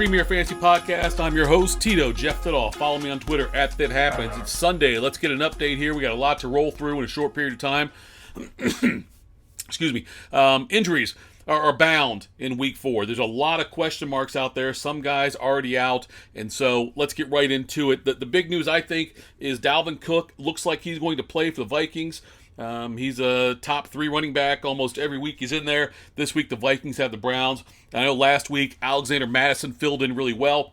Premier Fantasy Podcast. I'm your host, Tito, Jeff Thidoff. Follow me on Twitter, @ThitHappens. It's Sunday. Let's get an update here. We got a lot to roll through in a short period of time. Excuse me. Injuries are abound in Week 4. There's a lot of question marks out there. Some guys already out, and so let's get right into it. The big news, I think, is Dalvin Cook. Looks like he's going to play for the Vikings. He's a top 3 running back almost every week he's in there. This week the Vikings have the Browns. I know last week Alexander Madison filled in really well,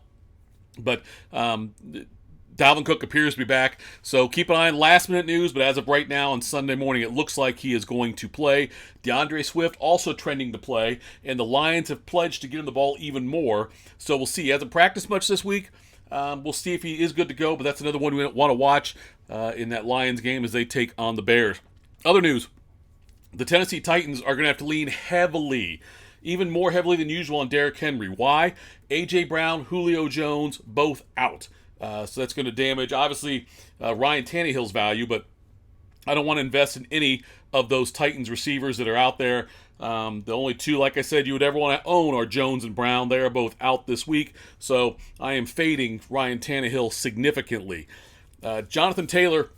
but Dalvin Cook appears to be back. So keep an eye on last minute news, but as of right now on Sunday morning, it looks like he is going to play. DeAndre Swift also trending to play, and the Lions have pledged to get him the ball even more. So we'll see. He hasn't practiced much this week. We'll see if he is good to go, but that's another one we want to watch in that Lions game as they take on the Bears. Other news, the Tennessee Titans are going to have to lean heavily, even more heavily than usual, on Derrick Henry. Why? A.J. Brown, Julio Jones, both out. So that's going to damage, obviously, Ryan Tannehill's value, but I don't want to invest in any of those Titans receivers that are out there. The only two, like I said, you would ever want to own are Jones and Brown. They are both out this week, so I am fading Ryan Tannehill significantly. Jonathan Taylor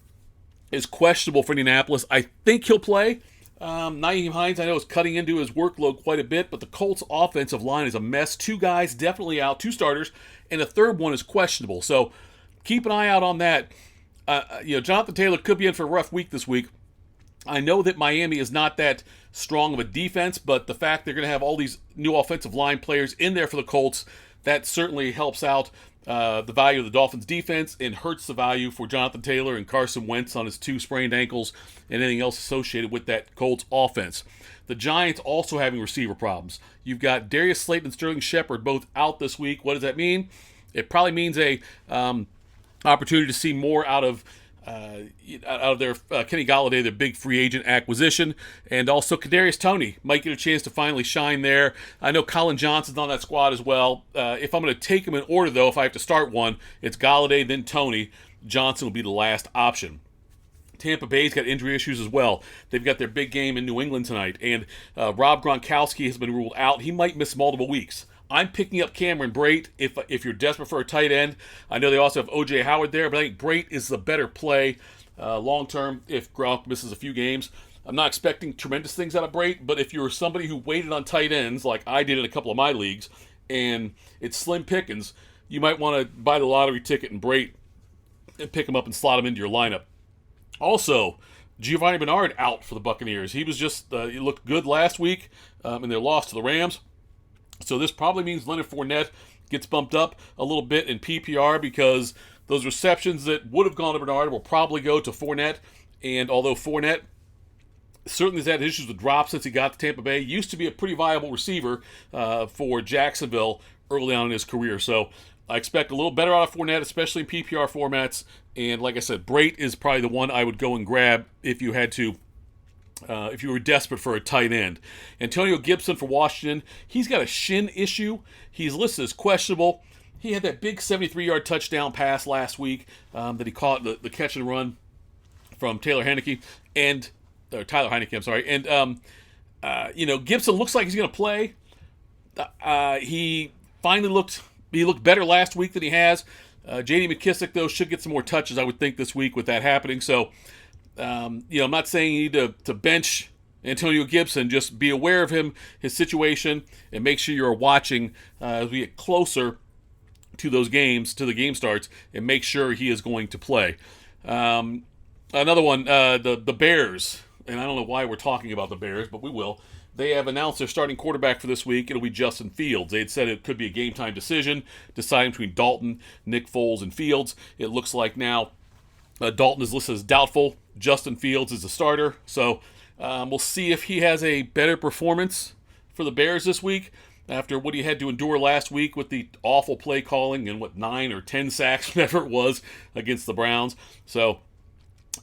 is questionable for Indianapolis. I think he'll play. Nyheim Hines, I know, is cutting into his workload quite a bit, but the Colts' offensive line is a mess. 2 guys definitely out, 2 starters, and a third one is questionable. So keep an eye out on that. Jonathan Taylor could be in for a rough week this week. I know that Miami is not that strong of a defense, but the fact they're going to have all these new offensive line players in there for the Colts, that certainly helps out the value of the Dolphins' defense and hurts the value for Jonathan Taylor and Carson Wentz on his 2 sprained ankles and anything else associated with that Colts offense. The Giants also having receiver problems. You've got Darius Slayton and Sterling Shepard both out this week. What does that mean? It probably means a opportunity to see more out of their Kenny Golladay, their big free agent acquisition, and also Kadarius Toney might get a chance to finally shine there. I know Colin Johnson's on that squad as well. If I'm going to take them in order, though, if I have to start one, it's Golladay, then Toney. Johnson will be the last option. Tampa Bay's got injury issues as well. They've got their big game in New England tonight, and Rob Gronkowski has been ruled out. He might miss multiple weeks. I'm picking up Cameron Brate if you're desperate for a tight end. I know they also have O.J. Howard there, but I think Brate is the better play long-term if Gronk misses a few games. I'm not expecting tremendous things out of Brate, but if you're somebody who waited on tight ends, like I did in a couple of my leagues, and it's slim pickings, you might want to buy the lottery ticket and Brate and pick him up and slot him into your lineup. Also, Giovanni Bernard out for the Buccaneers. He was just he looked good last week in their loss to the Rams. So this probably means Leonard Fournette gets bumped up a little bit in PPR because those receptions that would have gone to Bernard will probably go to Fournette. And although Fournette certainly has had issues with drops since he got to Tampa Bay, used to be a pretty viable receiver for Jacksonville early on in his career. So I expect a little better out of Fournette, especially in PPR formats. And like I said, Brate is probably the one I would go and grab if you had to. If you were desperate for a tight end. Antonio Gibson for Washington, he's got a shin issue. He's listed as questionable. He had that big 73-yard touchdown pass last week that he caught, the catch and run from Tyler Heineke. And Gibson looks like he's going to play. He finally looked better last week than he has. J.D. McKissick, though, should get some more touches, I would think, this week with that happening. So, I'm not saying you need to bench Antonio Gibson. Just be aware of him, his situation, and make sure you're watching as we get closer to those games, to the game starts, and make sure he is going to play. Another one, the Bears, and I don't know why we're talking about the Bears, but we will. They have announced their starting quarterback for this week. It'll be Justin Fields. They had said it could be a game-time decision, deciding between Dalton, Nick Foles, and Fields. It looks like now Dalton is listed as doubtful. Justin Fields is the starter. So we'll see if he has a better performance for the Bears this week after what he had to endure last week with the awful play calling and 9 or 10 sacks, whatever it was, against the Browns. So,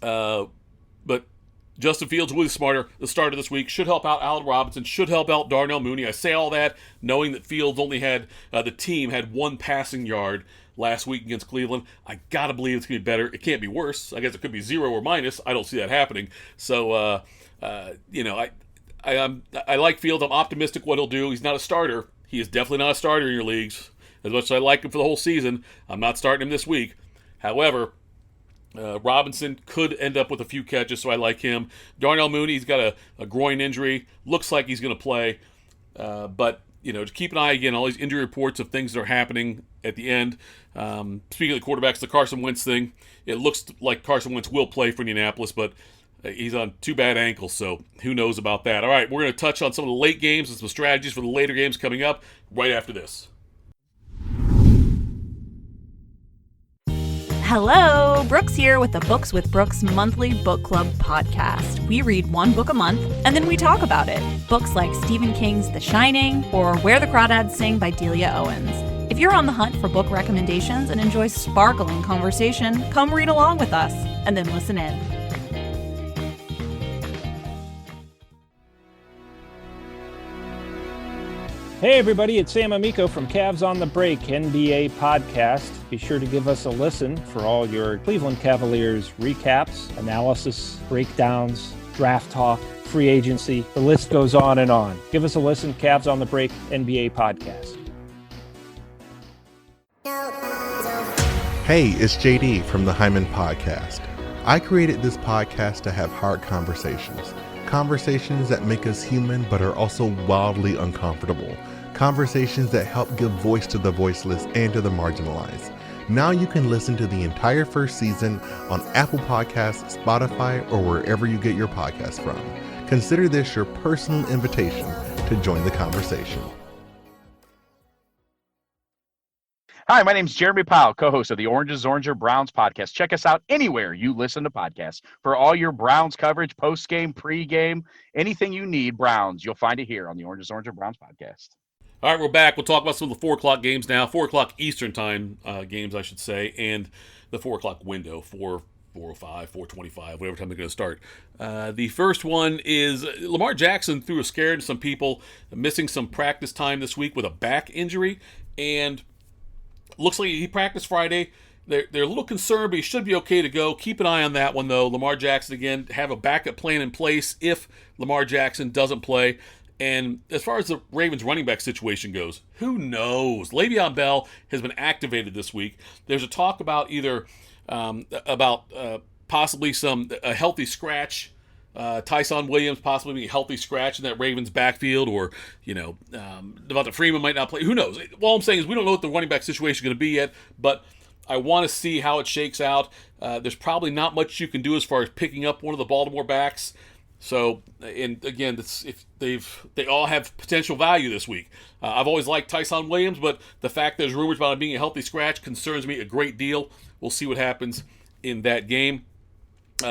but Justin Fields will be the starter this week. Should help out Allen Robinson. Should help out Darnell Mooney. I say all that knowing that Fields only had, the team had 1 passing yard last week against Cleveland. I gotta believe it's gonna be better. It can't be worse. I guess it could be 0 or minus. I don't see that happening. So, I like Fields. I'm optimistic what he'll do. He's not a starter. He is definitely not a starter in your leagues. As much as I like him for the whole season, I'm not starting him this week. However, Robinson could end up with a few catches, so I like him. Darnell Mooney, he's got a groin injury. Looks like he's going to play. But, to keep an eye, again, all these injury reports of things that are happening at the end. Speaking of the quarterbacks, the Carson Wentz thing, it looks like Carson Wentz will play for Indianapolis, but he's on 2 bad ankles, so who knows about that. All right, we're going to touch on some of the late games and some strategies for the later games coming up right after this. Hello, Brooks here with the Books with Brooks monthly book club podcast. We read 1 book a month, and then we talk about it. Books like Stephen King's The Shining or Where the Crawdads Sing by Delia Owens. If you're on the hunt for book recommendations and enjoy sparkling conversation, come read along with us, and then listen in. Hey everybody, it's Sam Amico from Cavs on the Break NBA podcast. Be sure to give us a listen for all your Cleveland Cavaliers recaps, analysis, breakdowns, draft talk, free agency. The list goes on and on. Give us a listen, Cavs on the Break NBA podcast. Hey, it's JD from the Hyman Podcast. I created this podcast to have hard conversations. Conversations that make us human but are also wildly uncomfortable. Conversations that help give voice to the voiceless and to the marginalized. Now you can listen to the entire first season on Apple Podcasts, Spotify, or wherever you get your podcasts from. Consider this your personal invitation to join the conversation. Hi, my name is Jeremy Powell, co-host of the Oranges, Oranger, Browns podcast. Check us out anywhere you listen to podcasts. For all your Browns coverage, post-game, pre-game, anything you need Browns, you'll find it here on the Oranges, Oranger, Browns podcast. All right, we're back. We'll talk about some of the 4 o'clock games now. 4 o'clock Eastern time games, I should say, and the 4 o'clock window, 4:05, 4:25, whatever time they're going to start. The first one is Lamar Jackson threw a scare to some people, missing some practice time this week with a back injury, and looks like he practiced Friday. They're a little concerned, but he should be okay to go. Keep an eye on that one, though. Lamar Jackson, again, have a backup plan in place if Lamar Jackson doesn't play. And as far as the Ravens running back situation goes, who knows? Le'Veon Bell has been activated this week. There's a talk about either possibly a healthy scratch, Tyson Williams possibly being a healthy scratch in that Ravens backfield, or Devonta Freeman might not play. Who knows? All I'm saying is we don't know what the running back situation is going to be yet, but I want to see how it shakes out. There's probably not much you can do as far as picking up one of the Baltimore backs. So, and again, they all have potential value this week. I've always liked Tyson Williams, but the fact there's rumors about him being a healthy scratch concerns me a great deal. We'll see what happens in that game.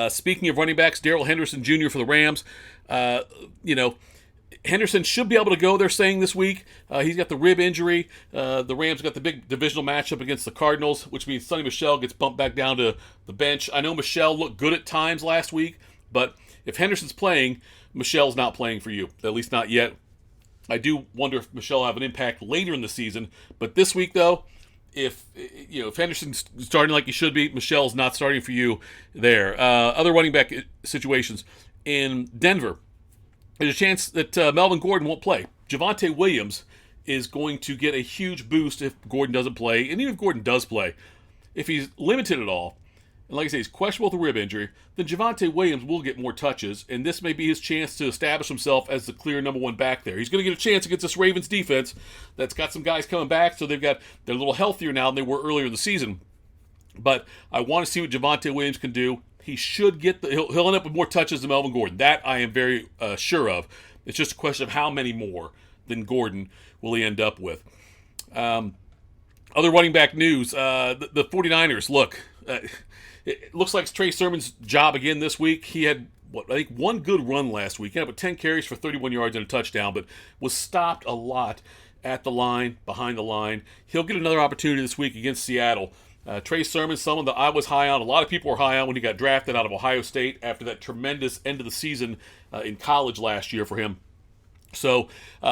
Speaking of running backs, Darrell Henderson Jr. for the Rams. Henderson should be able to go, they're saying, this week. He's got the rib injury. The Rams got the big divisional matchup against the Cardinals, which means Sonny Michel gets bumped back down to the bench. I know Michel looked good at times last week, but if Henderson's playing, Michel's not playing for you, at least not yet. I do wonder if Michel will have an impact later in the season. But this week, though, if Henderson's starting like he should be, Michel's not starting for you there. Other running back situations in Denver, there's a chance that Melvin Gordon won't play. Javonte Williams is going to get a huge boost if Gordon doesn't play, and even if Gordon does play. If he's limited at all, and like I say, he's questionable with a rib injury, then Javonte Williams will get more touches, and this may be his chance to establish himself as the clear number 1 back there. He's going to get a chance against this Ravens defense that's got some guys coming back, so they're a little healthier now than they were earlier in the season. But I want to see what Javonte Williams can do. He should get he'll end up with more touches than Melvin Gordon. That I am very sure of. It's just a question of how many more than Gordon will he end up with. Other running back news, the 49ers, look, it looks like it's Trey Sermon's job again this week. He had, one good run last week. He ended up with 10 carries for 31 yards and a touchdown, but was stopped a lot at the line, behind the line. He'll get another opportunity this week against Seattle. Trey Sermon, someone that I was high on. A lot of people were high on when he got drafted out of Ohio State after that tremendous end of the season in college last year for him. So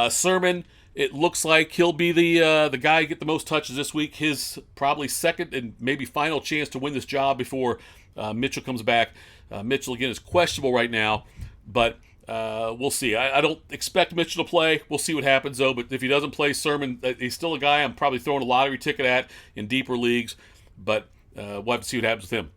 Sermon, it looks like he'll be the guy to get the most touches this week. His probably second and maybe final chance to win this job before Mitchell comes back. Mitchell, again, is questionable right now, but We'll see. I don't expect Mitchell to play. We'll see what happens, though. But if he doesn't play, Sermon, he's still a guy I'm probably throwing a lottery ticket at in deeper leagues. But we'll have to see what happens with him.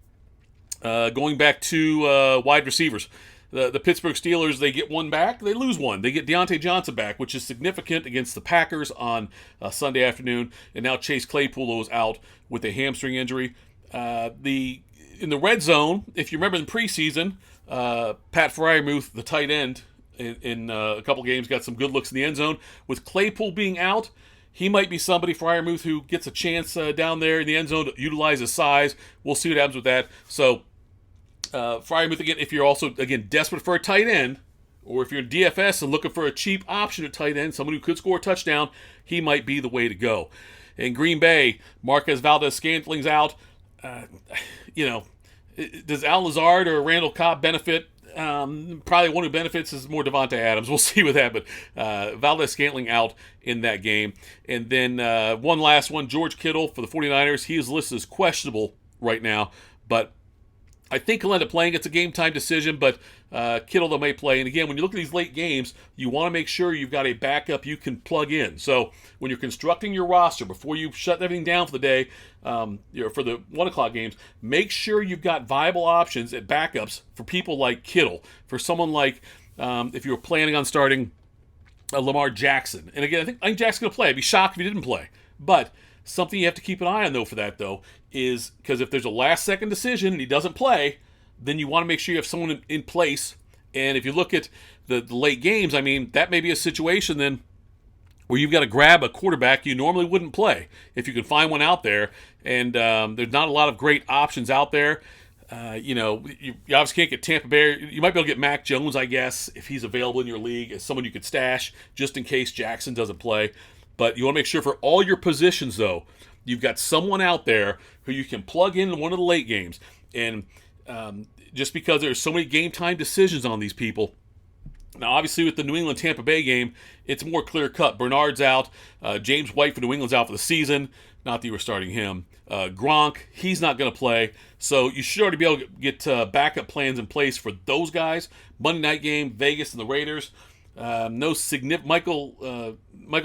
Going back to wide receivers. The Pittsburgh Steelers, they get one back, they lose one. They get Deontay Johnson back, which is significant against the Packers on Sunday afternoon. And now Chase Claypool is out with a hamstring injury. In the red zone, if you remember in preseason, Pat Freiermuth, the tight end, in a couple games, got some good looks in the end zone. With Claypool being out, he might be somebody, Freiermuth, who gets a chance down there in the end zone to utilize his size. We'll see what happens with that. So, Freiermuth, again, if you're also, again, desperate for a tight end, or if you're in DFS and looking for a cheap option at tight end, someone who could score a touchdown, he might be the way to go. In Green Bay, Marquez Valdez-Scantling's out. Does Al Lazard or Randall Cobb benefit? Probably one who benefits is more Devontae Adams. We'll see with that, but Valdez-Scantling out in that game. And then one last one, George Kittle for the 49ers. He is listed as questionable right now, but I think he'll end up playing. It's a game-time decision, but Kittle, though, may play. And again, when you look at these late games, you want to make sure you've got a backup you can plug in. So when you're constructing your roster, before you shut everything down for the day, for the 1 o'clock games, make sure you've got viable options at backups for people like Kittle, for someone like, if you were planning on starting Lamar Jackson. And again, I think Jackson's going to play. I'd be shocked if he didn't play. But something you have to keep an eye on, though, for that, though, is because if there's a last-second decision and he doesn't play, then you want to make sure you have someone in place. And if you look at the late games, I mean, that may be a situation then where you've got to grab a quarterback you normally wouldn't play if you can find one out there. And there's not a lot of great options out there. You obviously can't get Tampa Bay. You might be able to get Mac Jones, I guess, if he's available in your league as someone you could stash just in case Jackson doesn't play. But you want to make sure for all your positions, though, you've got someone out there who you can plug in one of the late games. And just because there's so many game-time decisions on these people, now obviously with the New England-Tampa Bay game, it's more clear-cut. Bernard's out. James White for New England's out for the season. Not that you were starting him. Gronk, he's not going to play. So you should already be able to get backup plans in place for those guys. Monday night game, Vegas and the Raiders. No significant. Michael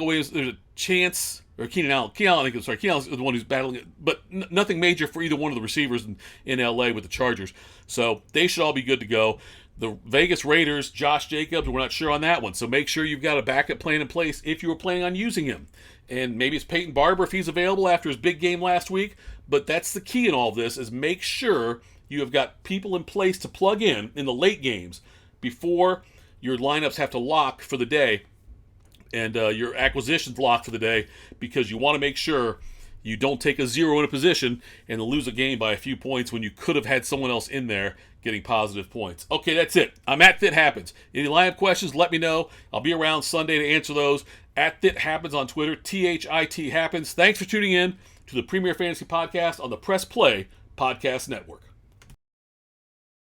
Williams, there's a chance, or Keenan Allen. Keenan Allen is the one who's battling it, but nothing major for either one of the receivers in LA with the Chargers. So they should all be good to go. The Vegas Raiders, Josh Jacobs, we're not sure on that one. So make sure you've got a backup plan in place if you were planning on using him. And maybe it's Peyton Barber if he's available after his big game last week. But that's the key in all of this, is make sure you have got people in place to plug in the late games before your lineups have to lock for the day and your acquisitions lock for the day, because you want to make sure you don't take a zero in a position and lose a game by a few points when you could have had someone else in there getting positive points. Okay, that's it. I'm at Fit Happens. Any lineup questions, let me know. I'll be around Sunday to answer those. At Fit Happens on Twitter, THIT Happens. Thanks for tuning in to the Premier Fantasy Podcast on the Press Play Podcast Network.